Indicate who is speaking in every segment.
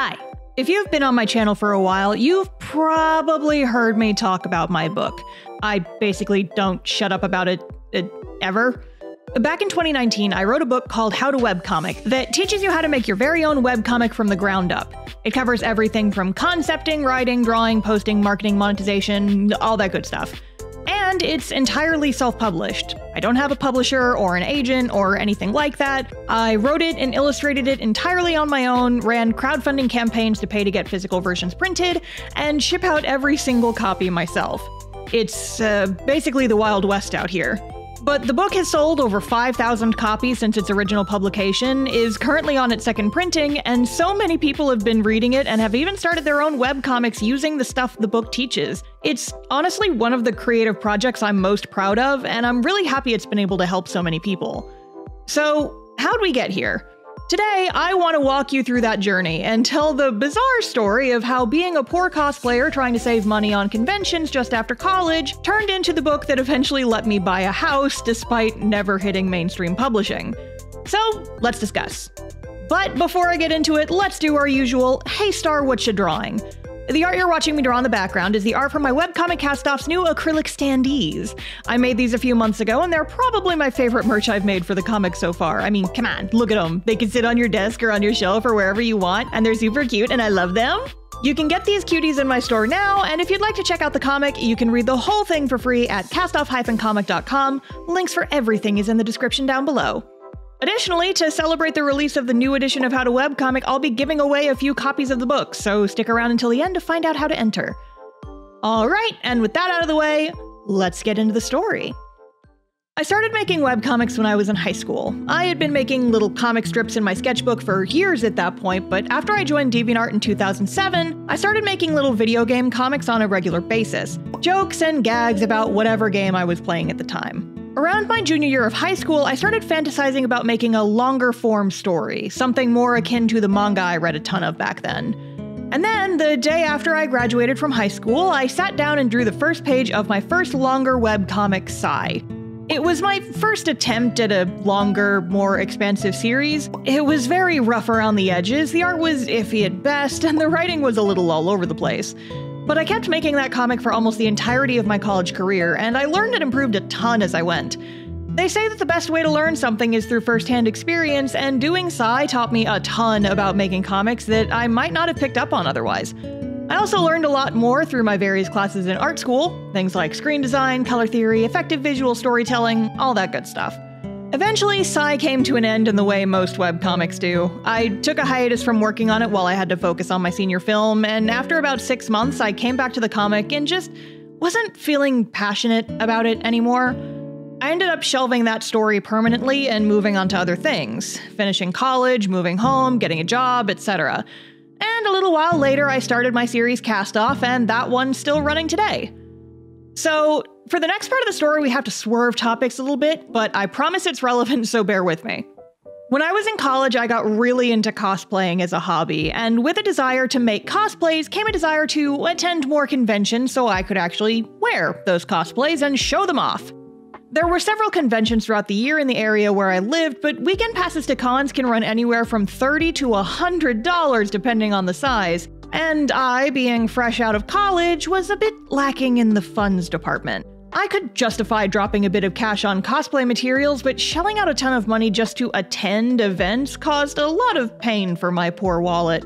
Speaker 1: Hi. If you've been on my channel for a while, you've probably heard me talk about my book. I basically don't shut up about it ever. Back in 2019, I wrote a book called How to Webcomic that teaches you how to make your very own webcomic from the ground up. It covers everything from concepting, writing, drawing, posting, marketing, monetization, all that good stuff. And it's entirely self-published. I don't have a publisher or an agent or anything like that. I wrote it and illustrated it entirely on my own, ran crowdfunding campaigns to pay to get physical versions printed, and ship out every single copy myself. It's basically the Wild West out here. But the book has sold over 5,000 copies since its original publication, is currently on its second printing, and so many people have been reading it and have even started their own webcomics using the stuff the book teaches. It's honestly one of the creative projects I'm most proud of, and I'm really happy it's been able to help so many people. So, how'd we get here? Today, I want to walk you through that journey and tell the bizarre story of how being a poor cosplayer trying to save money on conventions just after college turned into the book that eventually let me buy a house despite never hitting mainstream publishing. So, let's discuss. But before I get into it, let's do our usual, hey Star, what you drawing? The art you're watching me draw in the background is the art from my webcomic cast-off's new acrylic standees. I made these a few months ago, and they're probably my favorite merch I've made for the comic so far. I mean, come on, look at them. They can sit on your desk or on your shelf or wherever you want, and they're super cute, and I love them. You can get these cuties in my store now, and if you'd like to check out the comic, you can read the whole thing for free at castoff-comic.com. Links for everything is in the description down below. Additionally, to celebrate the release of the new edition of How to Webcomic, I'll be giving away a few copies of the book, so stick around until the end to find out how to enter. Alright, and with that out of the way, let's get into the story. I started making webcomics when I was in high school. I had been making little comic strips in my sketchbook for years at that point, but after I joined DeviantArt in 2007, I started making little video game comics on a regular basis. Jokes and gags about whatever game I was playing at the time. Around my junior year of high school, I started fantasizing about making a longer form story, something more akin to the manga I read a ton of back then. And then, the day after I graduated from high school, I sat down and drew the first page of my first longer webcomic, Sigh. It was my first attempt at a longer, more expansive series. It was very rough around the edges, the art was iffy at best, and the writing was a little all over the place. But I kept making that comic for almost the entirety of my college career, and I learned and improved a ton as I went. They say that the best way to learn something is through first-hand experience, and doing Sigh taught me a ton about making comics that I might not have picked up on otherwise. I also learned a lot more through my various classes in art school, things like screen design, color theory, effective visual storytelling, all that good stuff. Eventually, Sigh came to an end in the way most webcomics do. I took a hiatus from working on it while I had to focus on my senior film, and after about 6 months, I came back to the comic and just wasn't feeling passionate about it anymore. I ended up shelving that story permanently and moving on to other things, finishing college, moving home, getting a job, etc. And a little while later, I started my series Cast Off, and that one's still running today. So, for the next part of the story, we have to swerve topics a little bit, but I promise it's relevant, so bear with me. When I was in college, I got really into cosplaying as a hobby, and with a desire to make cosplays came a desire to attend more conventions so I could actually wear those cosplays and show them off. There were several conventions throughout the year in the area where I lived, but weekend passes to cons can run anywhere from $30 to $100 depending on the size. And I, being fresh out of college, was a bit lacking in the funds department. I could justify dropping a bit of cash on cosplay materials, but shelling out a ton of money just to attend events caused a lot of pain for my poor wallet.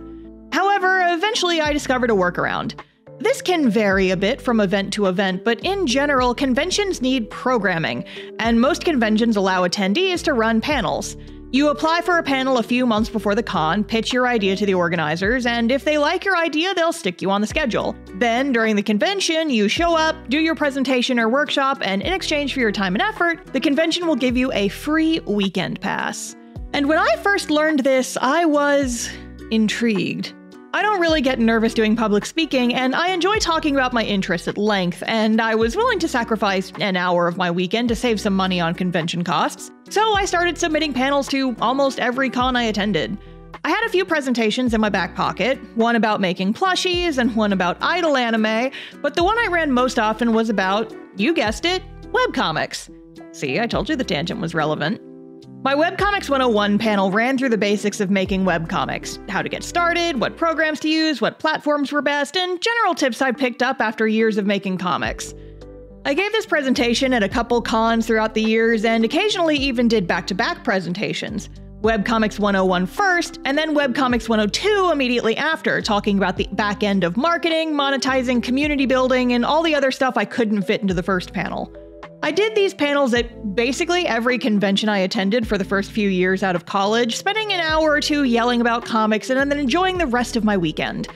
Speaker 1: However, eventually I discovered a workaround. This can vary a bit from event to event, but in general, conventions need programming, and most conventions allow attendees to run panels. You apply for a panel a few months before the con, pitch your idea to the organizers, and if they like your idea, they'll stick you on the schedule. Then, during the convention, you show up, do your presentation or workshop, and in exchange for your time and effort, the convention will give you a free weekend pass. And when I first learned this, I was intrigued. I don't really get nervous doing public speaking, and I enjoy talking about my interests at length, and I was willing to sacrifice an hour of my weekend to save some money on convention costs. So I started submitting panels to almost every con I attended. I had a few presentations in my back pocket, one about making plushies and one about idol anime, but the one I ran most often was about, you guessed it, webcomics. See, I told you the tangent was relevant. My Webcomics 101 panel ran through the basics of making webcomics, how to get started, what programs to use, what platforms were best, and general tips I picked up after years of making comics. I gave this presentation at a couple cons throughout the years and occasionally even did back-to-back presentations. Webcomics 101 first, and then Webcomics 102 immediately after, talking about the back end of marketing, monetizing, community building, and all the other stuff I couldn't fit into the first panel. I did these panels at basically every convention I attended for the first few years out of college, spending an hour or two yelling about comics and then enjoying the rest of my weekend.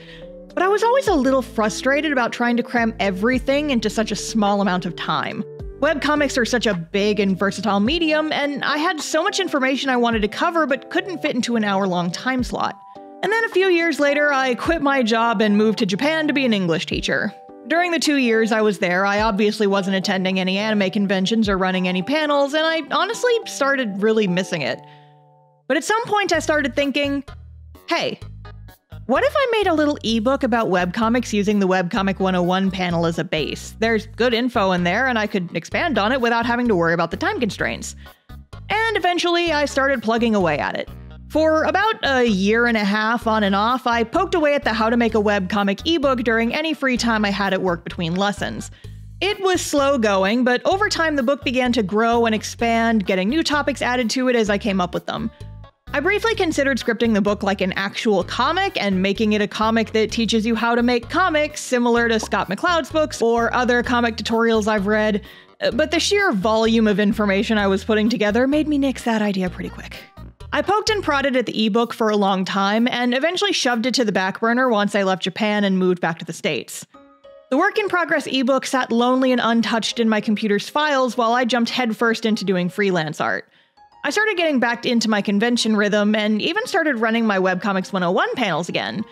Speaker 1: But I was always a little frustrated about trying to cram everything into such a small amount of time. Webcomics are such a big and versatile medium, and I had so much information I wanted to cover but couldn't fit into an hour-long time slot. And then a few years later, I quit my job and moved to Japan to be an English teacher. During the 2 years I was there, I obviously wasn't attending any anime conventions or running any panels, and I honestly started really missing it. But at some point I started thinking, hey, what if I made a little ebook about webcomics using the Webcomic 101 panel as a base? There's good info in there, and I could expand on it without having to worry about the time constraints. And eventually I started plugging away at it. For about a year and a half on and off, I poked away at the how to make a webcomic ebook during any free time I had at work between lessons. It was slow going, but over time the book began to grow and expand, getting new topics added to it as I came up with them. I briefly considered scripting the book like an actual comic and making it a comic that teaches you how to make comics, similar to Scott McCloud's books or other comic tutorials I've read, but the sheer volume of information I was putting together made me nix that idea pretty quick. I poked and prodded at the ebook for a long time and eventually shoved it to the back burner once I left Japan and moved back to the States. The work-in-progress ebook sat lonely and untouched in my computer's files while I jumped headfirst into doing freelance art. I started getting back into my convention rhythm and even started running my Webcomics 101 panels again.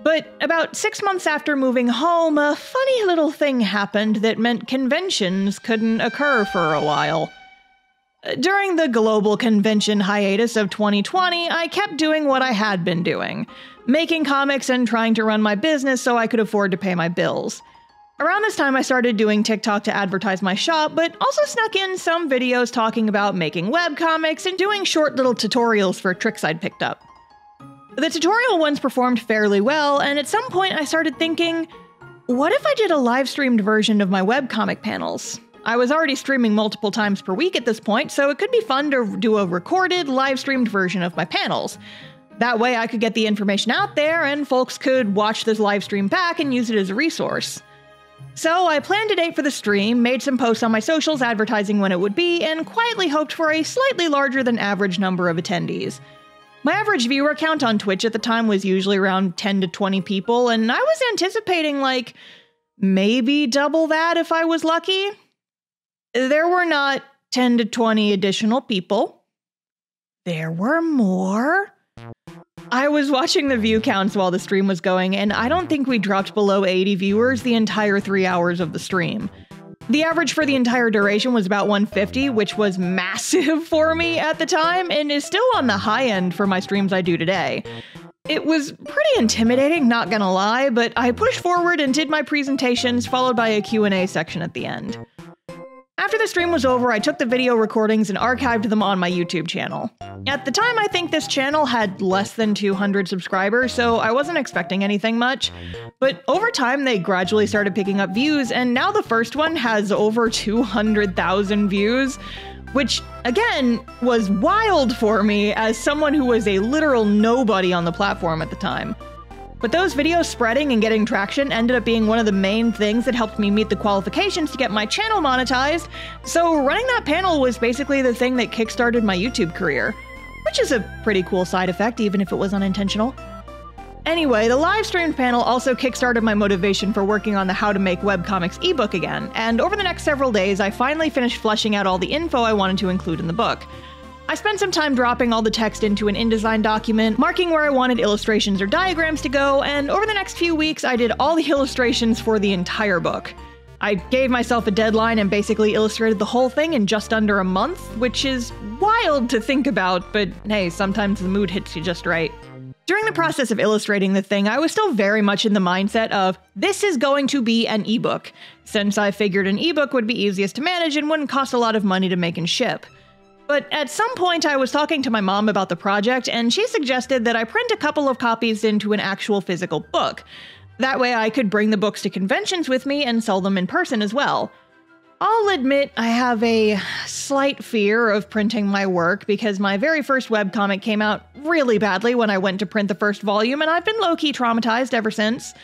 Speaker 1: But about 6 months after moving home, a funny little thing happened that meant conventions couldn't occur for a while. During the global convention hiatus of 2020, I kept doing what I had been doing, making comics and trying to run my business so I could afford to pay my bills. Around this time I started doing TikTok to advertise my shop, but also snuck in some videos talking about making webcomics and doing short little tutorials for tricks I'd picked up. The tutorial ones performed fairly well, and at some point I started thinking, what if I did a live-streamed version of my webcomic panels? I was already streaming multiple times per week at this point, so it could be fun to do a recorded, live-streamed version of my panels. That way I could get the information out there and folks could watch this live stream back and use it as a resource. So I planned a date for the stream, made some posts on my socials advertising when it would be, and quietly hoped for a slightly larger than average number of attendees. My average viewer count on Twitch at the time was usually around 10 to 20 people, and I was anticipating like maybe double that if I was lucky. There were not 10 to 20 additional people. There were more. I was watching the view counts while the stream was going, and I don't think we dropped below 80 viewers the entire 3 hours of the stream. The average for the entire duration was about 150, which was massive for me at the time, and is still on the high end for my streams I do today. It was pretty intimidating, not gonna lie, but I pushed forward and did my presentations, followed by a Q&A section at the end. After the stream was over, I took the video recordings and archived them on my YouTube channel. At the time, I think this channel had less than 200 subscribers, so I wasn't expecting anything much. But over time, they gradually started picking up views, and now the first one has over 200,000 views, which, again, was wild for me as someone who was a literal nobody on the platform at the time. But those videos spreading and getting traction ended up being one of the main things that helped me meet the qualifications to get my channel monetized, so running that panel was basically the thing that kickstarted my YouTube career, which is a pretty cool side effect even if it was unintentional. Anyway, the live streamed panel also kickstarted my motivation for working on the How to Make Webcomics ebook again, and over the next several days I finally finished fleshing out all the info I wanted to include in the book. I spent some time dropping all the text into an InDesign document, marking where I wanted illustrations or diagrams to go, and over the next few weeks I did all the illustrations for the entire book. I gave myself a deadline and basically illustrated the whole thing in just under a month, which is wild to think about, but hey, sometimes the mood hits you just right. During the process of illustrating the thing, I was still very much in the mindset of, this is going to be an ebook, since I figured an ebook would be easiest to manage and wouldn't cost a lot of money to make and ship. But at some point I was talking to my mom about the project, and she suggested that I print a couple of copies into an actual physical book. That way I could bring the books to conventions with me and sell them in person as well. I'll admit I have a slight fear of printing my work because my very first webcomic came out really badly when I went to print the first volume, and I've been low-key traumatized ever since.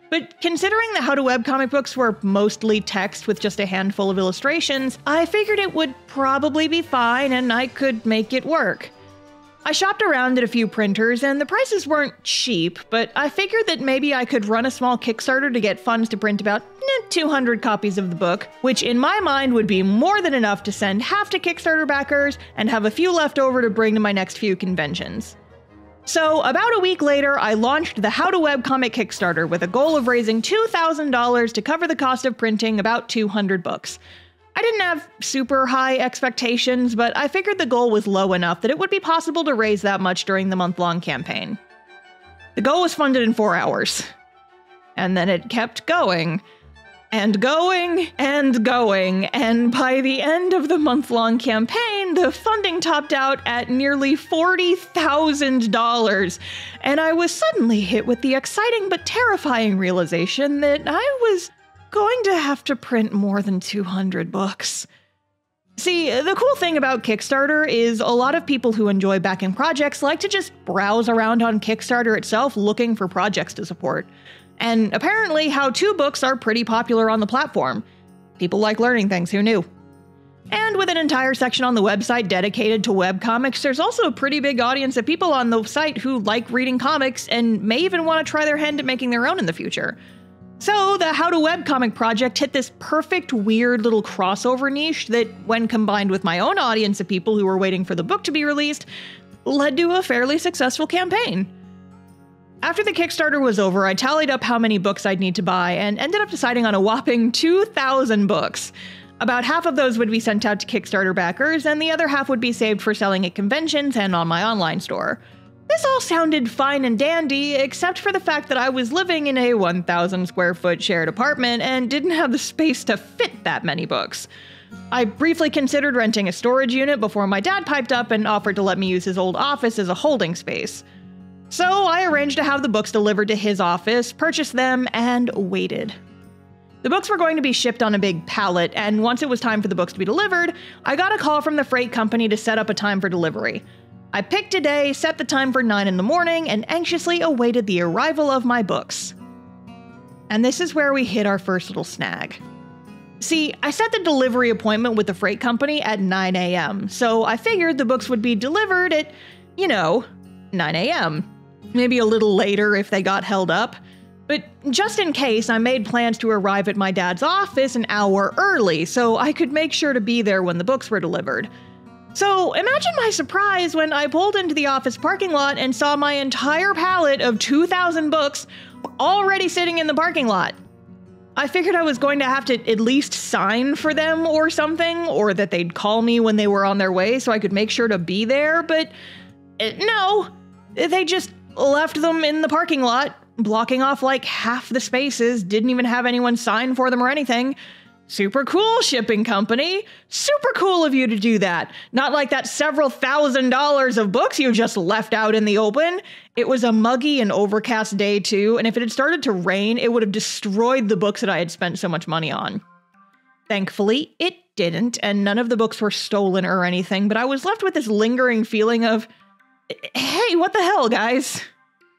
Speaker 1: But considering the how-to webcomic books were mostly text with just a handful of illustrations, I figured it would probably be fine and I could make it work. I shopped around at a few printers and the prices weren't cheap, but I figured that maybe I could run a small Kickstarter to get funds to print about 200 copies of the book, which in my mind would be more than enough to send half to Kickstarter backers and have a few left over to bring to my next few conventions. So about a week later, I launched the How to Webcomic Kickstarter with a goal of raising $2,000 to cover the cost of printing about 200 books. I didn't have super high expectations, but I figured the goal was low enough that it would be possible to raise that much during the month-long campaign. The goal was funded in 4 hours. And then it kept going. And going, and going, and by the end of the month-long campaign, the funding topped out at nearly $40,000, and I was suddenly hit with the exciting but terrifying realization that I was going to have to print more than 200 books. See, the cool thing about Kickstarter is a lot of people who enjoy backing projects like to just browse around on Kickstarter itself looking for projects to support. And apparently, how-to books are pretty popular on the platform. People like learning things, who knew? And with an entire section on the website dedicated to webcomics, there's also a pretty big audience of people on the site who like reading comics and may even want to try their hand at making their own in the future. So the How to Webcomic project hit this perfect, weird little crossover niche that, when combined with my own audience of people who were waiting for the book to be released, led to a fairly successful campaign. After the Kickstarter was over, I tallied up how many books I'd need to buy and ended up deciding on a whopping 2,000 books. About half of those would be sent out to Kickstarter backers, and the other half would be saved for selling at conventions and on my online store. This all sounded fine and dandy, except for the fact that I was living in a 1,000 square foot shared apartment and didn't have the space to fit that many books. I briefly considered renting a storage unit before my dad piped up and offered to let me use his old office as a holding space. So I arranged to have the books delivered to his office, purchased them, and waited. The books were going to be shipped on a big pallet, and once it was time for the books to be delivered, I got a call from the freight company to set up a time for delivery. I picked a day, set the time for 9 in the morning, and anxiously awaited the arrival of my books. And this is where we hit our first little snag. See, I set the delivery appointment with the freight company at 9 a.m., so I figured the books would be delivered at, 9 a.m. Maybe a little later if they got held up. But just in case, I made plans to arrive at my dad's office an hour early so I could make sure to be there when the books were delivered. So imagine my surprise when I pulled into the office parking lot and saw my entire pallet of 2,000 books already sitting in the parking lot. I figured I was going to have to at least sign for them or something, or that they'd call me when they were on their way so I could make sure to be there, but no. They just left them in the parking lot, blocking off like half the spaces, didn't even have anyone sign for them or anything. Super cool, shipping company. Super cool of you to do that. Not like that several $1,000s of books you just left out in the open. It was a muggy and overcast day too, and if it had started to rain, it would have destroyed the books that I had spent so much money on. Thankfully, it didn't, and none of the books were stolen or anything, but I was left with this lingering feeling of, hey, what the hell, guys?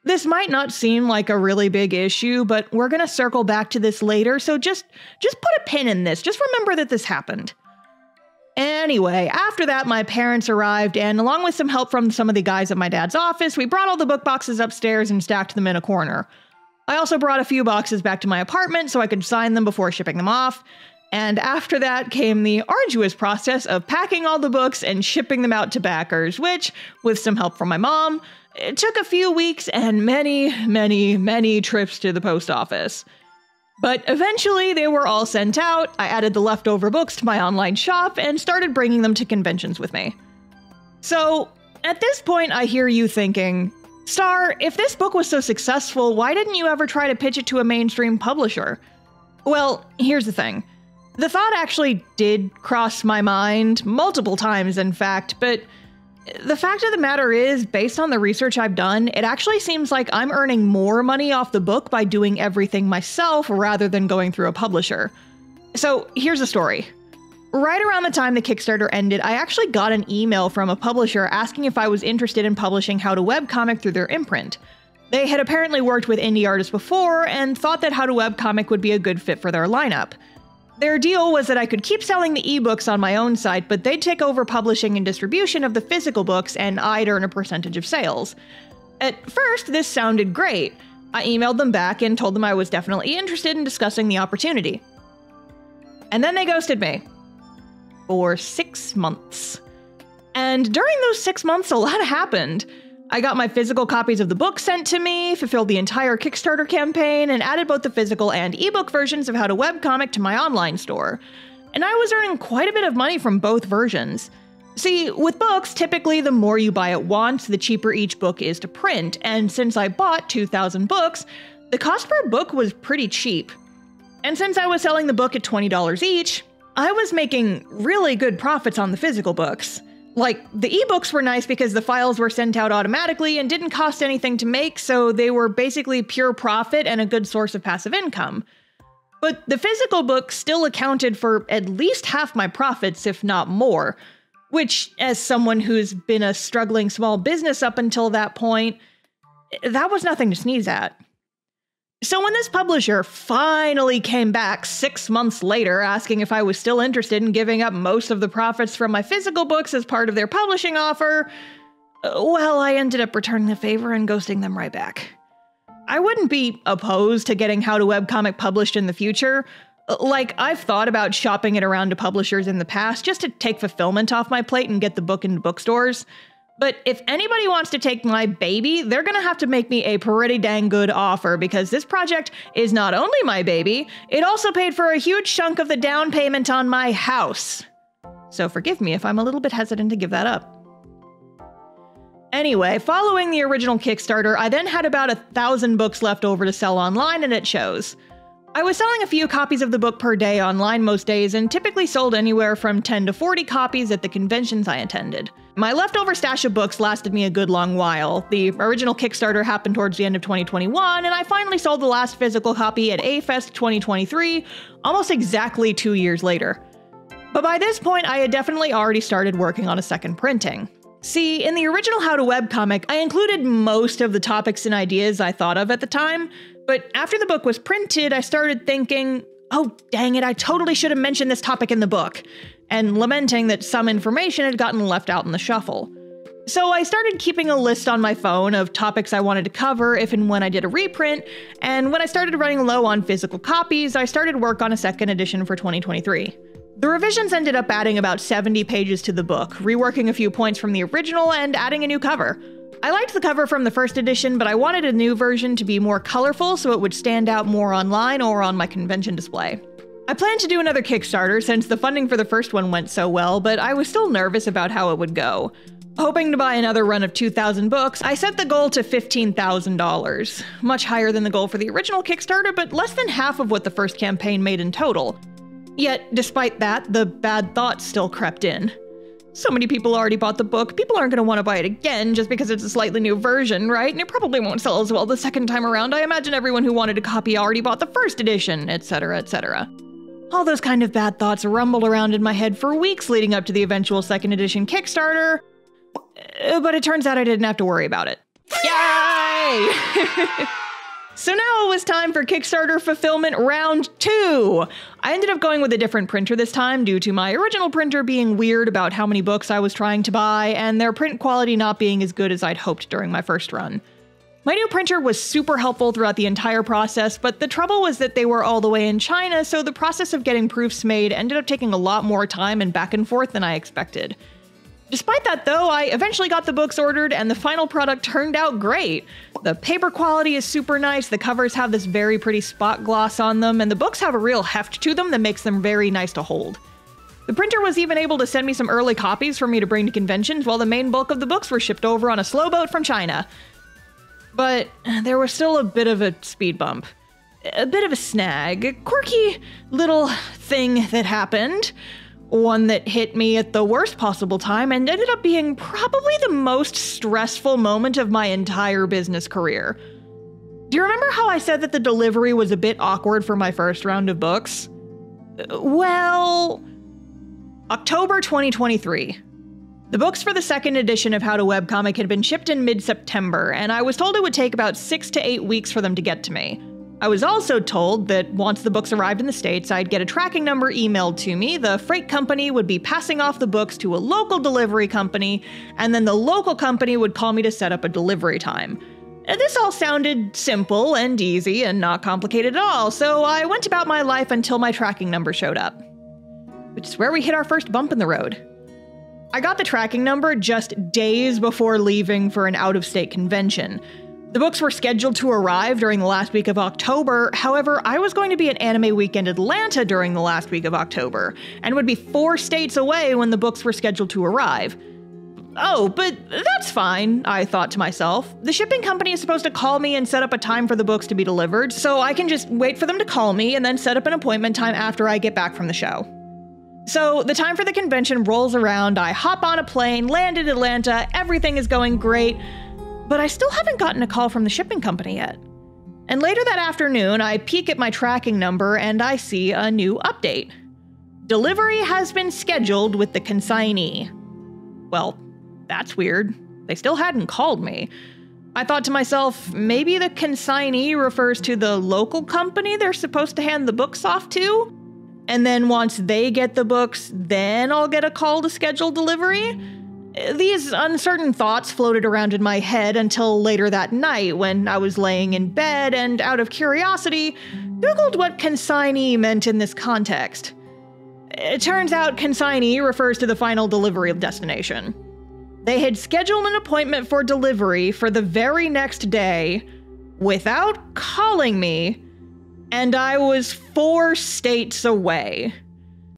Speaker 1: This might not seem like a really big issue, but we're gonna circle back to this later, so just put a pin in this. Just remember that this happened. Anyway, after that, my parents arrived, and along with some help from some of the guys at my dad's office, we brought all the book boxes upstairs and stacked them in a corner. I also brought a few boxes back to my apartment so I could sign them before shipping them off. And after that came the arduous process of packing all the books and shipping them out to backers, which, with some help from my mom, it took a few weeks and many, many, many trips to the post office. But eventually they were all sent out, I added the leftover books to my online shop, and started bringing them to conventions with me. So, at this point I hear you thinking, Star, if this book was so successful, why didn't you ever try to pitch it to a mainstream publisher? Well, here's the thing. The thought actually did cross my mind, multiple times in fact, but the fact of the matter is, based on the research I've done, it actually seems like I'm earning more money off the book by doing everything myself rather than going through a publisher. So here's the story. Right around the time the Kickstarter ended, I actually got an email from a publisher asking if I was interested in publishing How to Webcomic through their imprint. They had apparently worked with indie artists before and thought that How to Webcomic would be a good fit for their lineup. Their deal was that I could keep selling the ebooks on my own site, but they'd take over publishing and distribution of the physical books, and I'd earn a percentage of sales. At first, this sounded great. I emailed them back and told them I was definitely interested in discussing the opportunity. And then they ghosted me. For 6 months. And during those 6 months, a lot happened. I got my physical copies of the book sent to me, fulfilled the entire Kickstarter campaign, and added both the physical and ebook versions of How to Webcomic to my online store. And I was earning quite a bit of money from both versions. See, with books, typically the more you buy at once, the cheaper each book is to print, and since I bought 2,000 books, the cost per book was pretty cheap. And since I was selling the book at $20 each, I was making really good profits on the physical books. Like, the ebooks were nice because the files were sent out automatically and didn't cost anything to make, so they were basically pure profit and a good source of passive income. But the physical books still accounted for at least half my profits, if not more, which, as someone who's been a struggling small business up until that point, that was nothing to sneeze at. So when this publisher finally came back 6 months later asking if I was still interested in giving up most of the profits from my physical books as part of their publishing offer, well, I ended up returning the favor and ghosting them right back. I wouldn't be opposed to getting How to Webcomic published in the future. Like, I've thought about shopping it around to publishers in the past just to take fulfillment off my plate and get the book into bookstores. But if anybody wants to take my baby, they're gonna have to make me a pretty dang good offer, because this project is not only my baby, it also paid for a huge chunk of the down payment on my house. So forgive me if I'm a little bit hesitant to give that up. Anyway, following the original Kickstarter, I then had about 1,000 books left over to sell online, and it shows. I was selling a few copies of the book per day online most days, and typically sold anywhere from 10 to 40 copies at the conventions I attended. My leftover stash of books lasted me a good long while. The original Kickstarter happened towards the end of 2021, and I finally sold the last physical copy at A-Fest 2023, almost exactly 2 years later. But by this point, I had definitely already started working on a second printing. See, in the original How to Webcomic, I included most of the topics and ideas I thought of at the time, but after the book was printed, I started thinking, oh dang it, I totally should have mentioned this topic in the book, and lamenting that some information had gotten left out in the shuffle. So I started keeping a list on my phone of topics I wanted to cover if and when I did a reprint, and when I started running low on physical copies, I started work on a second edition for 2023. The revisions ended up adding about 70 pages to the book, reworking a few points from the original and adding a new cover. I liked the cover from the first edition, but I wanted a new version to be more colorful so it would stand out more online or on my convention display. I planned to do another Kickstarter since the funding for the first one went so well, but I was still nervous about how it would go. Hoping to buy another run of 2,000 books, I set the goal to $15,000. Much higher than the goal for the original Kickstarter, but less than half of what the first campaign made in total. Yet, despite that, the bad thoughts still crept in. So many people already bought the book, people aren't going to want to buy it again just because it's a slightly new version, right? And it probably won't sell as well the second time around. I imagine everyone who wanted a copy already bought the first edition, etc., etc. All those kind of bad thoughts rumbled around in my head for weeks leading up to the eventual second edition Kickstarter, but it turns out I didn't have to worry about it. Yay! So now it was time for Kickstarter Fulfillment Round 2! I ended up going with a different printer this time due to my original printer being weird about how many books I was trying to buy, and their print quality not being as good as I'd hoped during my first run. My new printer was super helpful throughout the entire process, but the trouble was that they were all the way in China, so the process of getting proofs made ended up taking a lot more time and back and forth than I expected. Despite that though, I eventually got the books ordered and the final product turned out great. The paper quality is super nice, the covers have this very pretty spot gloss on them, and the books have a real heft to them that makes them very nice to hold. The printer was even able to send me some early copies for me to bring to conventions while the main bulk of the books were shipped over on a slow boat from China. But there was still a bit of a speed bump. a bit of a snag, a quirky little thing that happened. One that hit me at the worst possible time and ended up being probably the most stressful moment of my entire business career. Do you remember how I said that the delivery was a bit awkward for my first round of books? Well, October 2023. The books for the second edition of How to Webcomic had been shipped in mid-September, and I was told it would take about 6 to 8 weeks for them to get to me. I was also told that once the books arrived in the States, I'd get a tracking number emailed to me, the freight company would be passing off the books to a local delivery company, and then the local company would call me to set up a delivery time. This all sounded simple and easy and not complicated at all, so I went about my life until my tracking number showed up. Which is where we hit our first bump in the road. I got the tracking number just days before leaving for an out-of-state convention. The books were scheduled to arrive during the last week of October, however, I was going to be at Anime Week in Atlanta during the last week of October, and would be 4 states away when the books were scheduled to arrive. Oh, but that's fine, I thought to myself. The shipping company is supposed to call me and set up a time for the books to be delivered, so I can just wait for them to call me and then set up an appointment time after I get back from the show. So the time for the convention rolls around, I hop on a plane, land in Atlanta, everything is going great, but I still haven't gotten a call from the shipping company yet. And later that afternoon, I peek at my tracking number and I see a new update. Delivery has been scheduled with the consignee. Well, that's weird. They still hadn't called me. I thought to myself, maybe the consignee refers to the local company they're supposed to hand the books off to? And then once they get the books, then I'll get a call to schedule delivery? These uncertain thoughts floated around in my head until later that night when I was laying in bed and, out of curiosity, Googled what consignee meant in this context. It turns out consignee refers to the final delivery destination. They had scheduled an appointment for delivery for the very next day without calling me, and I was 4 states away.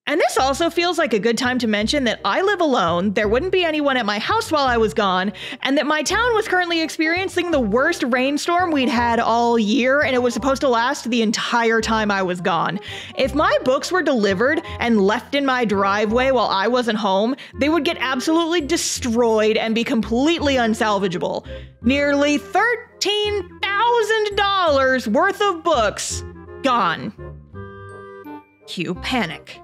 Speaker 1: And this also feels like a good time to mention that I live alone, there wouldn't be anyone at my house while I was gone, and that my town was currently experiencing the worst rainstorm we'd had all year, and it was supposed to last the entire time I was gone. If my books were delivered and left in my driveway while I wasn't home, they would get absolutely destroyed and be completely unsalvageable. Nearly $13,000 worth of books gone. Cue panic.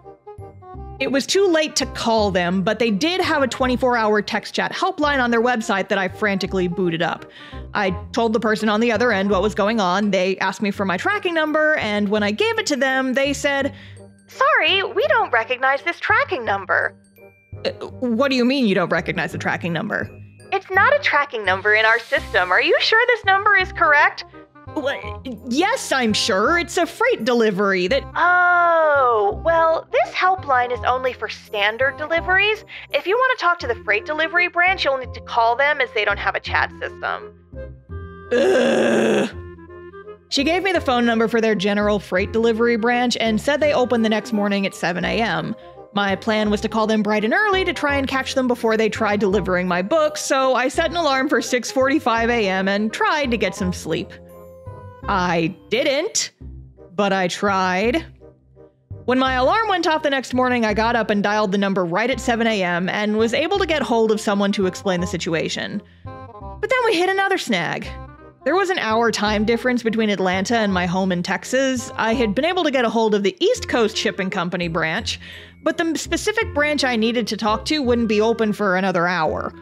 Speaker 1: It was too late to call them, but they did have a 24-hour text chat helpline on their website that I frantically booted up. I told the person on the other end what was going on, they asked me for my tracking number, and when I gave it to them, they said, "Sorry, we don't recognize this tracking number." What do you mean you don't recognize the tracking number? "It's not a tracking number in our system. Are you sure this number is correct?" Yes, I'm sure. It's a freight delivery that— Oh, well, this helpline is only for standard deliveries. If you want to talk to the freight delivery branch, you'll need to call them as they don't have a chat system. Ugh. She gave me the phone number for their general freight delivery branch and said they opened the next morning at 7 a.m. My plan was to call them bright and early to try and catch them before they tried delivering my books, so I set an alarm for 6:45 a.m. and tried to get some sleep. I didn't, but I tried. When my alarm went off the next morning, I got up and dialed the number right at 7 a.m. and was able to get hold of someone to explain the situation. But then we hit another snag. There was an hour time difference between Atlanta and my home in Texas. I had been able to get a hold of the East Coast Shipping Company branch, but the specific branch I needed to talk to wouldn't be open for another hour.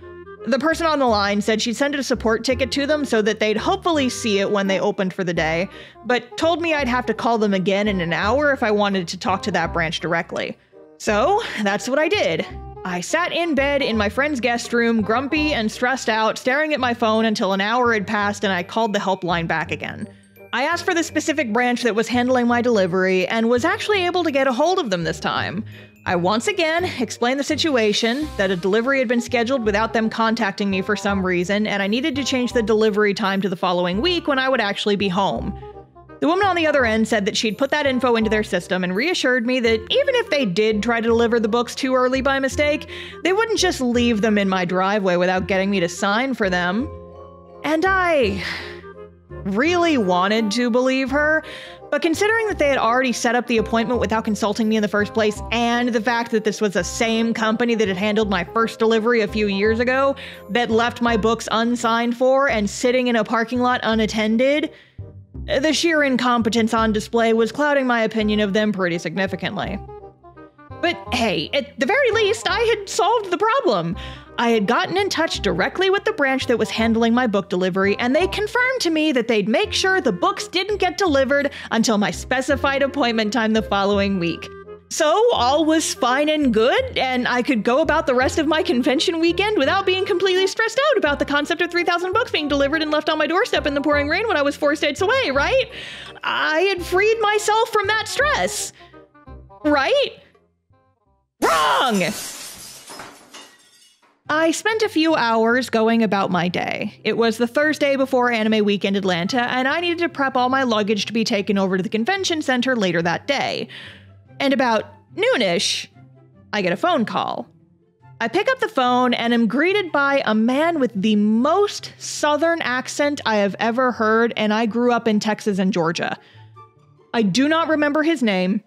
Speaker 1: The person on the line said she'd send a support ticket to them so that they'd hopefully see it when they opened for the day, but told me I'd have to call them again in an hour if I wanted to talk to that branch directly. So that's what I did. I sat in bed in my friend's guest room, grumpy and stressed out, staring at my phone until an hour had passed and I called the helpline back again. I asked for the specific branch that was handling my delivery and was actually able to get a hold of them this time. I once again explained the situation, that a delivery had been scheduled without them contacting me for some reason, and I needed to change the delivery time to the following week when I would actually be home. The woman on the other end said that she'd put that info into their system and reassured me that even if they did try to deliver the books too early by mistake, they wouldn't just leave them in my driveway without getting me to sign for them. And I really wanted to believe her, but considering that they had already set up the appointment without consulting me in the first place, and the fact that this was the same company that had handled my first delivery a few years ago, that left my books unsigned for and sitting in a parking lot unattended, the sheer incompetence on display was clouding my opinion of them pretty significantly. But hey, at the very least, I had solved the problem. I had gotten in touch directly with the branch that was handling my book delivery, and they confirmed to me that they'd make sure the books didn't get delivered until my specified appointment time the following week. So all was fine and good, and I could go about the rest of my convention weekend without being completely stressed out about the concept of 3,000 books being delivered and left on my doorstep in the pouring rain when I was 4 states away, right? I had freed myself from that stress. Right? Wrong! I spent a few hours going about my day. It was the Thursday before Anime Weekend Atlanta, and I needed to prep all my luggage to be taken over to the convention center later that day. And about noonish, I get a phone call. I pick up the phone and am greeted by a man with the most southern accent I have ever heard, and I grew up in Texas and Georgia. I do not remember his name.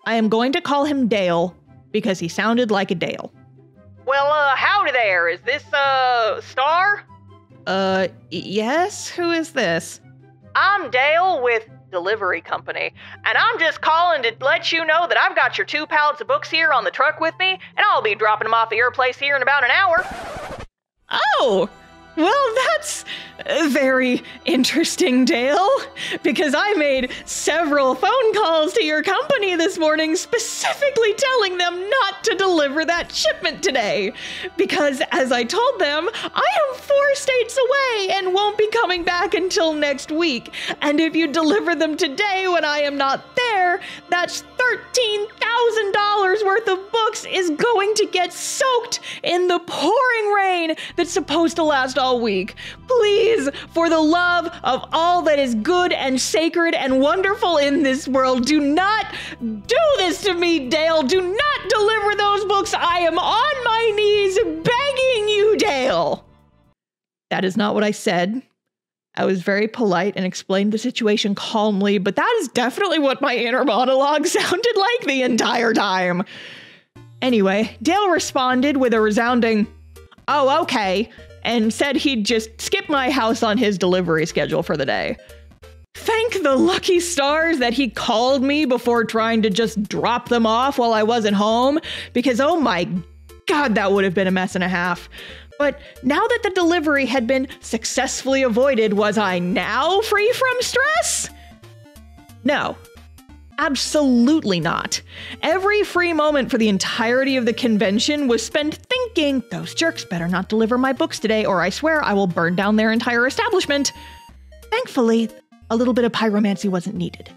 Speaker 1: I am going to call him Dale, because he sounded like a Dale. Well, howdy there. Is this, Star? Yes? Who is this? I'm Dale with Delivery Company, and I'm just calling to let you know that I've got your 2 pallets of books here on the truck with me, and I'll be dropping them off at your place here in about an hour. Oh! Well, that's very interesting, Dale, because I made several phone calls to your company this morning specifically telling them not to deliver that shipment today. Because as I told them, I am 4 states away and won't be coming back until next week. And if you deliver them today when I am not there, that's $13,000 worth of books is going to get soaked in the pouring rain that's supposed to last all week. Please, for the love of all that is good and sacred and wonderful in this world, do not do this to me, Dale. Do not deliver those books. I am on my knees begging you, Dale. That is not what I said. I was very polite and explained the situation calmly, but that is definitely what my inner monologue sounded like the entire time. Anyway, Dale responded with a resounding, "Oh, okay," and said he'd just skip my house on his delivery schedule for the day. Thank the lucky stars that he called me before trying to just drop them off while I wasn't home, because oh my God, that would have been a mess and a half. But now that the delivery had been successfully avoided, was I now free from stress? No. Absolutely not. Every free moment for the entirety of the convention was spent thinking, those jerks better not deliver my books today, or I swear I will burn down their entire establishment. Thankfully, a little bit of pyromancy wasn't needed.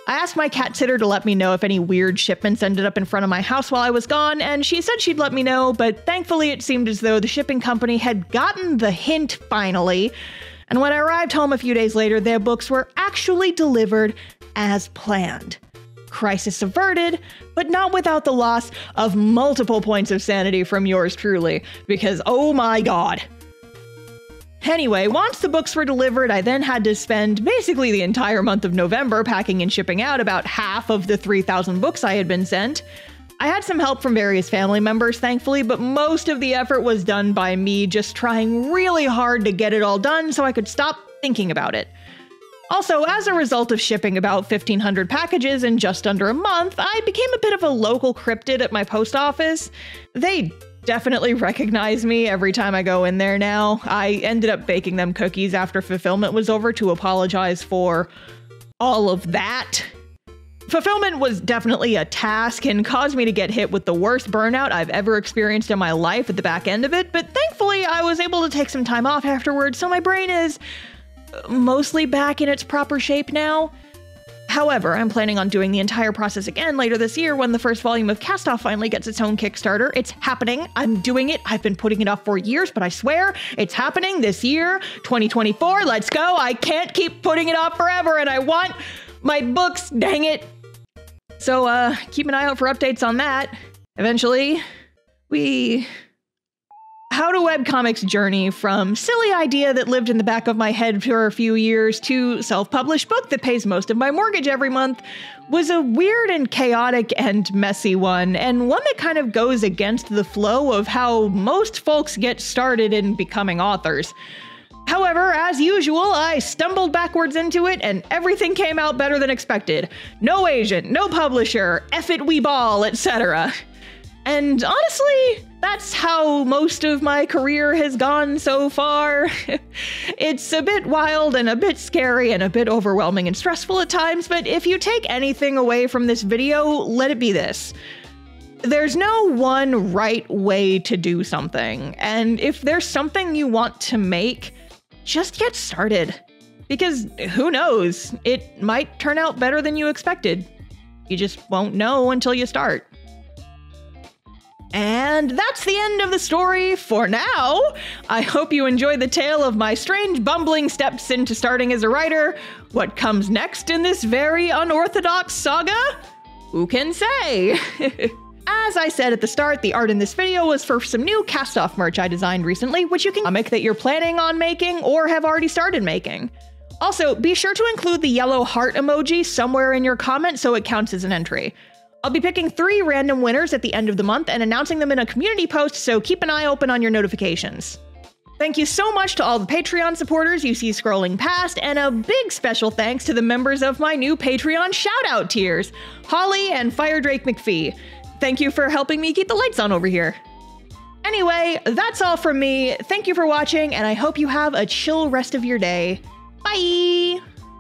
Speaker 1: I asked my cat sitter to let me know if any weird shipments ended up in front of my house while I was gone, and she said she'd let me know, but thankfully it seemed as though the shipping company had gotten the hint finally, and when I arrived home a few days later, their books were actually delivered as planned. Crisis averted, but not without the loss of multiple points of sanity from yours truly, because oh my God. Anyway, once the books were delivered, I then had to spend basically the entire month of November packing and shipping out about half of the 3,000 books I had been sent. I had some help from various family members, thankfully, but most of the effort was done by me just trying really hard to get it all done so I could stop thinking about it. Also, as a result of shipping about 1,500 packages in just under a month, I became a bit of a local cryptid at my post office. They definitely recognize me every time I go in there now. I ended up baking them cookies after fulfillment was over to apologize for all of that. Fulfillment was definitely a task and caused me to get hit with the worst burnout I've ever experienced in my life at the back end of it, but thankfully I was able to take some time off afterwards, so my brain is mostly back in its proper shape now. However, I'm planning on doing the entire process again later this year when the first volume of Cast Off finally gets its own Kickstarter. It's happening. I'm doing it. I've been putting it off for years, but I swear it's happening this year, 2024. Let's go. I can't keep putting it off forever, and I want my books, dang it. So, keep an eye out for updates on that. Eventually, we how do webcomics journey from silly idea that lived in the back of my head for a few years to self-published book that pays most of my mortgage every month was a weird and chaotic and messy one, and one that kind of goes against the flow of how most folks get started in becoming authors. However, as usual, I stumbled backwards into it and everything came out better than expected. No agent, no publisher, F it we ball, etc. And honestly, that's how most of my career has gone so far. It's a bit wild and a bit scary and a bit overwhelming and stressful at times, but if you take anything away from this video, let it be this. There's no one right way to do something, and if there's something you want to make, just get started. Because who knows, it might turn out better than you expected. You just won't know until you start. And that's the end of the story for now. I hope you enjoyed the tale of my strange bumbling steps into starting as a writer. What comes next in this very unorthodox saga? Who can say? As I said at the start, the art in this video was for some new cast-off merch I designed recently, which you can comic that you're planning on making or have already started making. Also, be sure to include the yellow heart emoji somewhere in your comment so it counts as an entry. I'll be picking 3 random winners at the end of the month and announcing them in a community post, so keep an eye open on your notifications. Thank you so much to all the Patreon supporters you see scrolling past, and a big special thanks to the members of my new Patreon shoutout tiers, Holly and Firedrake McPhee. Thank you for helping me keep the lights on over here. Anyway, that's all from me. Thank you for watching, and I hope you have a chill rest of your day. Bye!